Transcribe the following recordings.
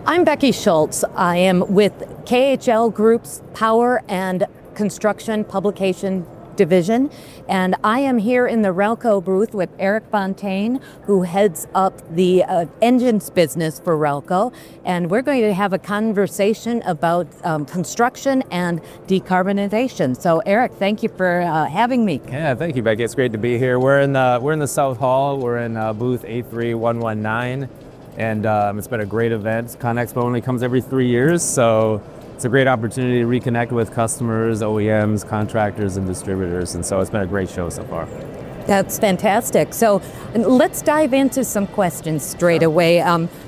I'm Becky Schultz. I am with KHL Group's Power and Construction Publication Division, and I am here in the Rehlko booth with Eric Fontaine, who heads up the engines business for Rehlko, and we're going to have a conversation about construction and decarbonization. So, Eric, thank you for having me. Yeah, thank you, Becky. It's great to be here. We're in the South Hall. We're in booth A3119, and it's been a great event. CONEXPO only comes every 3 years, so it's a great opportunity to reconnect with customers, OEMs, contractors, and distributors, and so it's been a great show so far. That's fantastic. So let's dive into some questions straight away,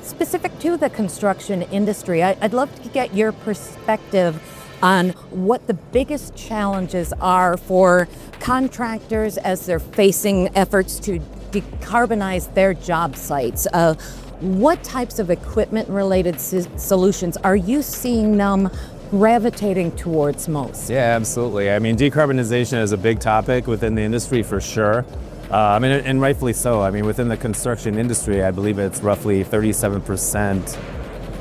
specific to the construction industry. I'd love to get your perspective on what the biggest challenges are for contractors as they're facing efforts to decarbonize their job sites. What types of equipment-related solutions are you seeing them gravitating towards most? Yeah, absolutely. I mean, decarbonization is a big topic within the industry for sure. And rightfully so. I mean, within the construction industry, I believe it's roughly 37%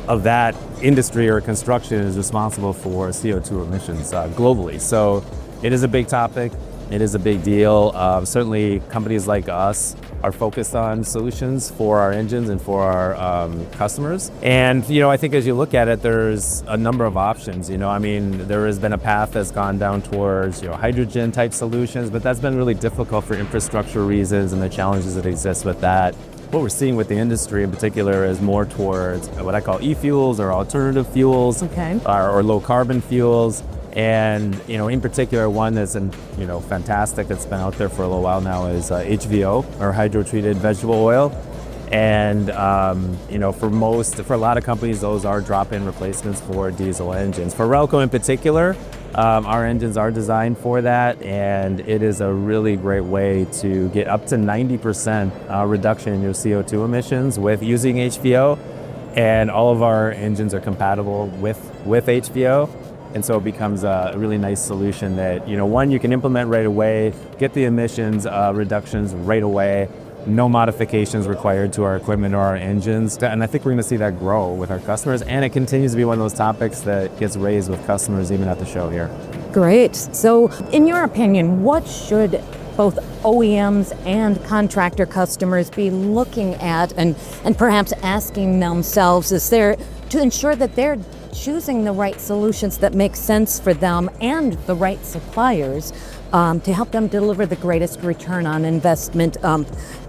of that industry or construction is responsible for CO2 emissions globally. So it is a big topic. It is a big deal. Certainly companies like us are focused on solutions for our engines and for our customers. And, I think as you look at it, there's a number of options. I mean, there has been a path that's gone down towards, hydrogen type solutions, but that's been really difficult for infrastructure reasons and the challenges that exist with that. What we're seeing with the industry in particular is more towards what I call e-fuels or alternative fuels, or low carbon fuels. And, in particular, one that's fantastic that's been out there for a little while now is HVO, or hydro-treated vegetable oil. And, for a lot of companies, those are drop-in replacements for diesel engines. For Rehlko in particular, our engines are designed for that, and it is a really great way to get up to 90% reduction in your CO2 emissions with using HVO. And all of our engines are compatible with HVO. And so it becomes a really nice solution that, one, you can implement right away, get the emissions reductions right away, no modifications required to our equipment or our engines. And I think we're going to see that grow with our customers. And it continues to be one of those topics that gets raised with customers even at the show here. Great. So in your opinion, what should both OEMs and contractor customers be looking at and perhaps asking themselves to ensure that they're choosing the right solutions that make sense for them and the right suppliers to help them deliver the greatest return on investment?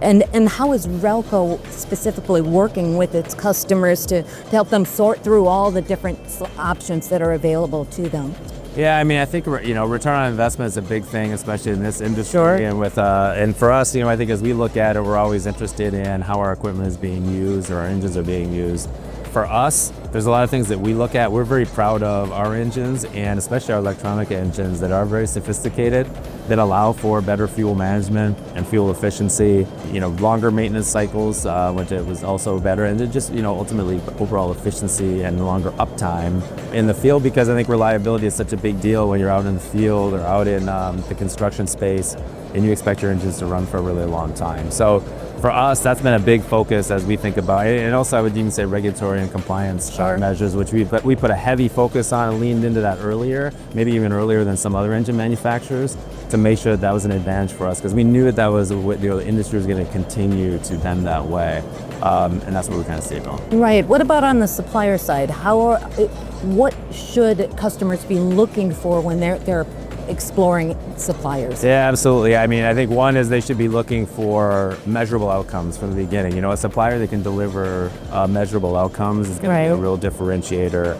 And how is Rehlko specifically working with its customers to help them sort through all the different options that are available to them? Yeah, I mean, I think, return on investment is a big thing, especially in this industry. Sure. And for us, I think as we look at it, we're always interested in how our equipment is being used or our engines are being used. For us, there's a lot of things that we look at. We're very proud of our engines, and especially our electronic engines that are very sophisticated, that allow for better fuel management and fuel efficiency, longer maintenance cycles, which it was also better, and just, ultimately overall efficiency and longer uptime in the field, because I think reliability is such a big deal when you're out in the field or out in the construction space, and you expect your engines to run for a really long time. So for us, that's been a big focus as we think about it. And also I would even say regulatory and compliance measures, which we put a heavy focus on and leaned into that earlier, maybe even earlier than some other engine manufacturers, to make sure that was an advantage for us, because we knew that was what the industry was going to continue to bend that way. And that's what we kind of see going. Right. What about on the supplier side? What should customers be looking for when they're exploring suppliers? Yeah, absolutely. I mean, I think one is they should be looking for measurable outcomes from the beginning. A supplier that can deliver measurable outcomes is going to be a real differentiator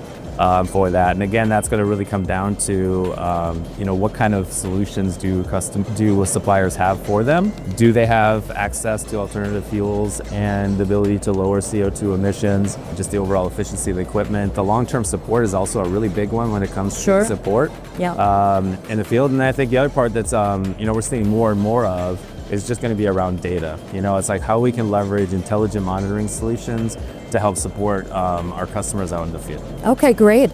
for that. And again, that's going to really come down to, what kind of solutions do suppliers have for them? Do they have access to alternative fuels and the ability to lower CO2 emissions, just the overall efficiency of the equipment? The long-term support is also a really big one when it comes to support in the field. And I think the other part that's, we're seeing more and more of is just going to be around data. It's like how we can leverage intelligent monitoring solutions to help support our customers out in the field. Okay, great.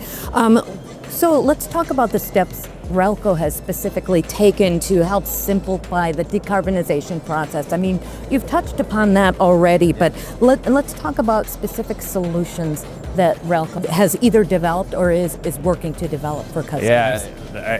So let's talk about the steps Rehlko has specifically taken to help simplify the decarbonization process. I mean, you've touched upon that already, but let's talk about specific solutions that Rehlko has either developed or is working to develop for customers? Yeah,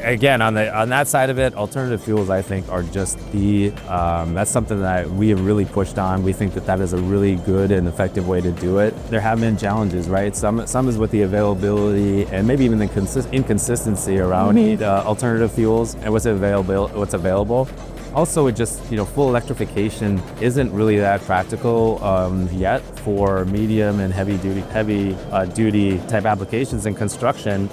again, on that side of it, alternative fuels, I think, are just that's something that we have really pushed on. We think that is a really good and effective way to do it. There have been challenges, right? Some is with the availability and maybe even the inconsistency around alternative fuels and what's available. Also, it just, full electrification isn't really that practical yet for medium and heavy duty type applications in construction,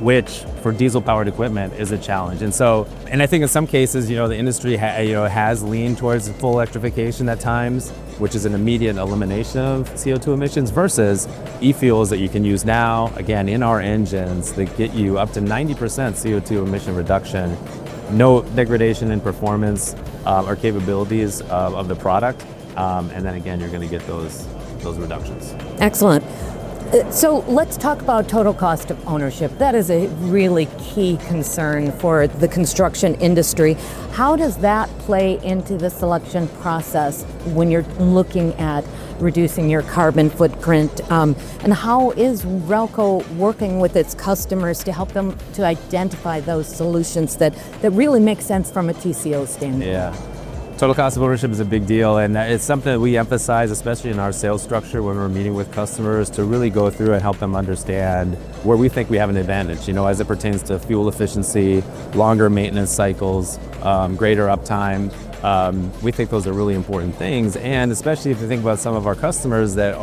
which for diesel powered equipment is a challenge. And I think in some cases, the industry has leaned towards full electrification at times, which is an immediate elimination of CO2 emissions versus e-fuels that you can use now, again, in our engines that get you up to 90% CO2 emission reduction. No degradation in performance or capabilities of the product, and then again, you're going to get those reductions. Excellent. So let's talk about total cost of ownership. That is a really key concern for the construction industry. How does that play into the selection process when you're looking at reducing your carbon footprint? And how is Rehlko working with its customers to help them to identify those solutions that really make sense from a TCO standpoint? Yeah. Total cost of ownership is a big deal, and it's something that we emphasize, especially in our sales structure when we're meeting with customers, to really go through and help them understand where we think we have an advantage, as it pertains to fuel efficiency, longer maintenance cycles, greater uptime. We think those are really important things, and especially if you think about some of our customers that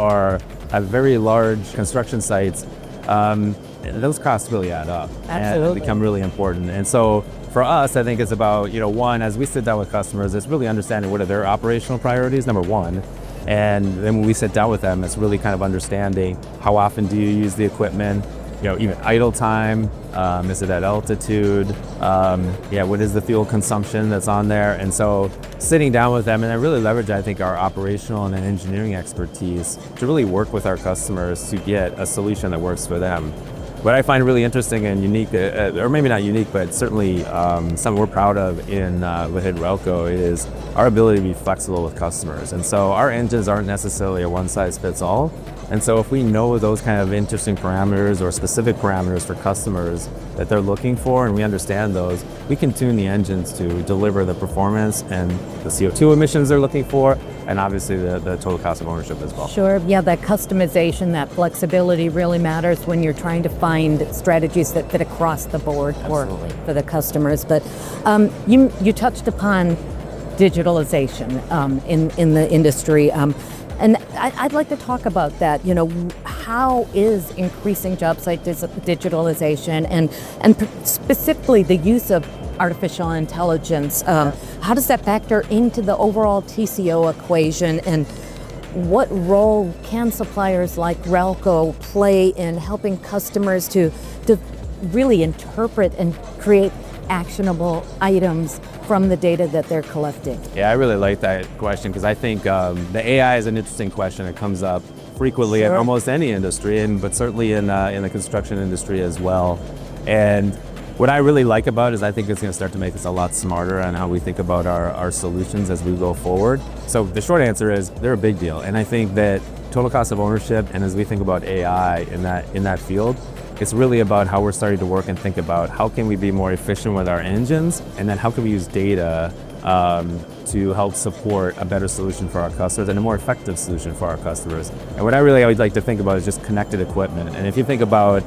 have very large construction sites, those costs really add up. Absolutely. And become really important. And so for us, I think it's about, one, as we sit down with customers, it's really understanding what are their operational priorities, number one. And then when we sit down with them, it's really kind of understanding how often do you use the equipment, even idle time, is it at altitude, what is the fuel consumption that's on there? And so sitting down with them, and I really leverage, I think, our operational and engineering expertise to really work with our customers to get a solution that works for them. What I find really interesting and unique, or maybe not unique, but certainly something we're proud of within Rehlko is our ability to be flexible with customers. And so our engines aren't necessarily a one-size-fits-all. And so if we know those kind of interesting parameters or specific parameters for customers that they're looking for, and we understand those, we can tune the engines to deliver the performance and the CO2 emissions they're looking for, and obviously the total cost of ownership as well. Sure, yeah, that customization, that flexibility really matters when you're trying to find strategies that fit across the board for the customers. But you touched upon digitalization in the industry. And I'd like to talk about that. How is increasing job site digitalization and specifically the use of artificial intelligence, how does that factor into the overall TCO equation, and what role can suppliers like Rehlko play in helping customers to really interpret and create actionable items from the data that they're collecting? Yeah, I really like that question because I think the AI is an interesting question. It comes up frequently in almost any industry, but certainly in the construction industry as well. And what I really like about it is I think it's going to start to make us a lot smarter on how we think about our solutions as we go forward. So the short answer is they're a big deal. And I think that total cost of ownership, and as we think about AI in that field, it's really about how we're starting to work and think about how can we be more efficient with our engines, and then how can we use data to help support a better solution for our customers and a more effective solution for our customers. And what I really always like to think about is just connected equipment. And if you think about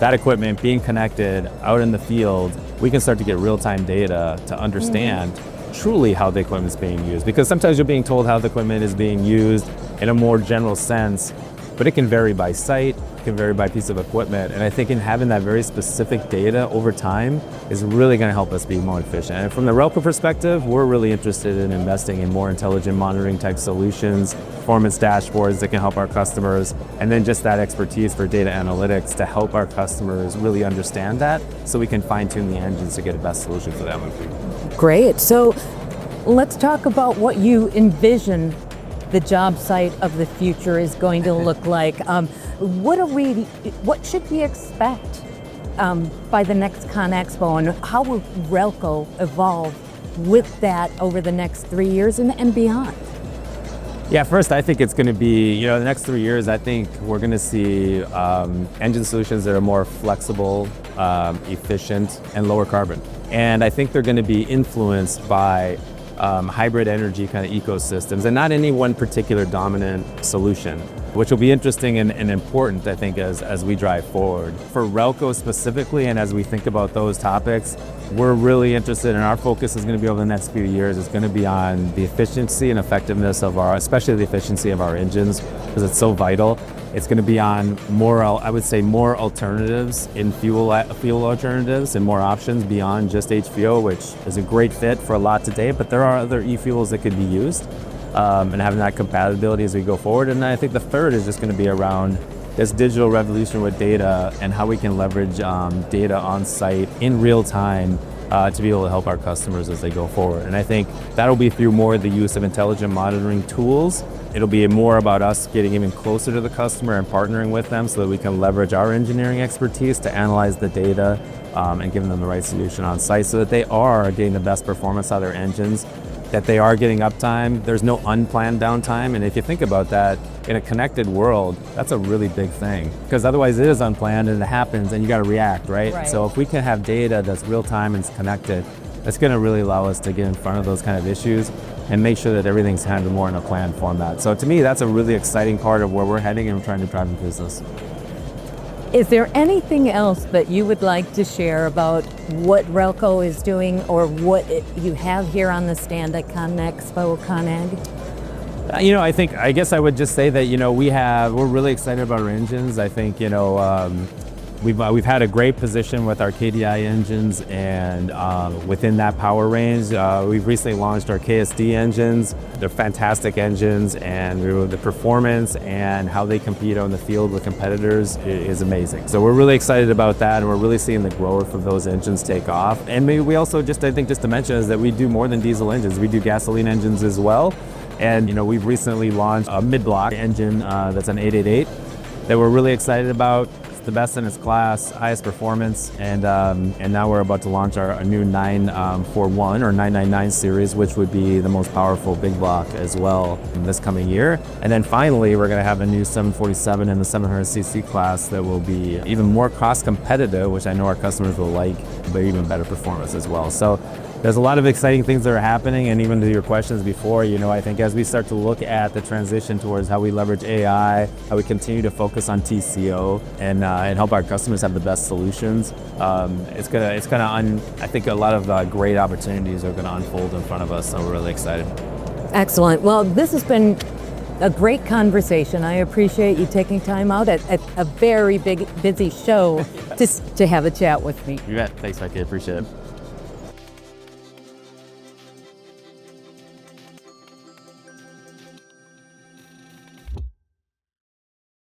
that equipment being connected out in the field, we can start to get real-time data to understand truly how the equipment is being used. Because sometimes you're being told how the equipment is being used in a more general sense, but it can vary by site, it can vary by piece of equipment. And I think in having that very specific data over time is really going to help us be more efficient. And from the Rehlko perspective, we're really interested in investing in more intelligent monitoring type solutions, performance dashboards that can help our customers, and then just that expertise for data analytics to help our customers really understand that so we can fine tune the engines to get a best solution for them. Great. So let's talk about what you envision the job site of the future is going to look like. What should we expect by the next CONEXPO, and how will Rehlko evolve with that over the next 3 years and beyond? Yeah, first, I think it's going to be, the next 3 years, I think we're going to see engine solutions that are more flexible, efficient, and lower carbon. And I think they're going to be influenced by hybrid energy kind of ecosystems and not any one particular dominant solution, which will be interesting and important, I think, as we drive forward. For Rehlko specifically, and as we think about those topics, we're really interested, and our focus is going to be over the next few years, is going to be on the efficiency and effectiveness of especially the efficiency of our engines, because it's so vital. It's going to be on more alternatives in fuel alternatives and more options beyond just HVO, which is a great fit for a lot today, but there are other e-fuels that could be used, and having that compatibility as we go forward. And I think the third is just going to be around this digital revolution with data and how we can leverage data on site in real time to be able to help our customers as they go forward. And I think that'll be through more of the use of intelligent monitoring tools. It'll be more about us getting even closer to the customer and partnering with them so that we can leverage our engineering expertise to analyze the data and giving them the right solution on site so that they are getting the best performance out of their engines, that they are getting uptime. There's no unplanned downtime. And if you think about that, in a connected world, that's a really big thing, because otherwise it is unplanned and it happens and you got to react, right? So if we can have data that's real time and it's connected, that's going to really allow us to get in front of those kind of issues and make sure that everything's handled more in a planned format. So to me, that's a really exciting part of where we're heading and trying to drive the business. Is there anything else that you would like to share about what Rehlko is doing or what you have here on the stand at CONEXPO, ConEg? I guess I would just say that, we're really excited about our engines. I think, we've had a great position with our KDI engines, and within that power range, we've recently launched our KSD engines. They're fantastic engines, and the performance and how they compete on the field with competitors is amazing. So we're really excited about that, and we're really seeing the growth of those engines take off. And maybe we also just to mention is that we do more than diesel engines. We do gasoline engines as well. And we've recently launched a mid-block engine that's an 888 that we're really excited about. It's the best in its class, highest performance, and now we're about to launch our new 941 or 999 series, which would be the most powerful big block as well this coming year. And then finally, we're going to have a new 747 in the 700cc class that will be even more cost competitive, which I know our customers will like, but even better performance as well. So there's a lot of exciting things that are happening, and even to your questions before, I think as we start to look at the transition towards how we leverage AI, how we continue to focus on TCO and help our customers have the best solutions, it's gonna I think a lot of great opportunities are gonna unfold in front of us, so we're really excited. Excellent. Well, this has been a great conversation. I appreciate you taking time out at a very busy show to have a chat with me. You bet. Thanks, Becky. I appreciate it.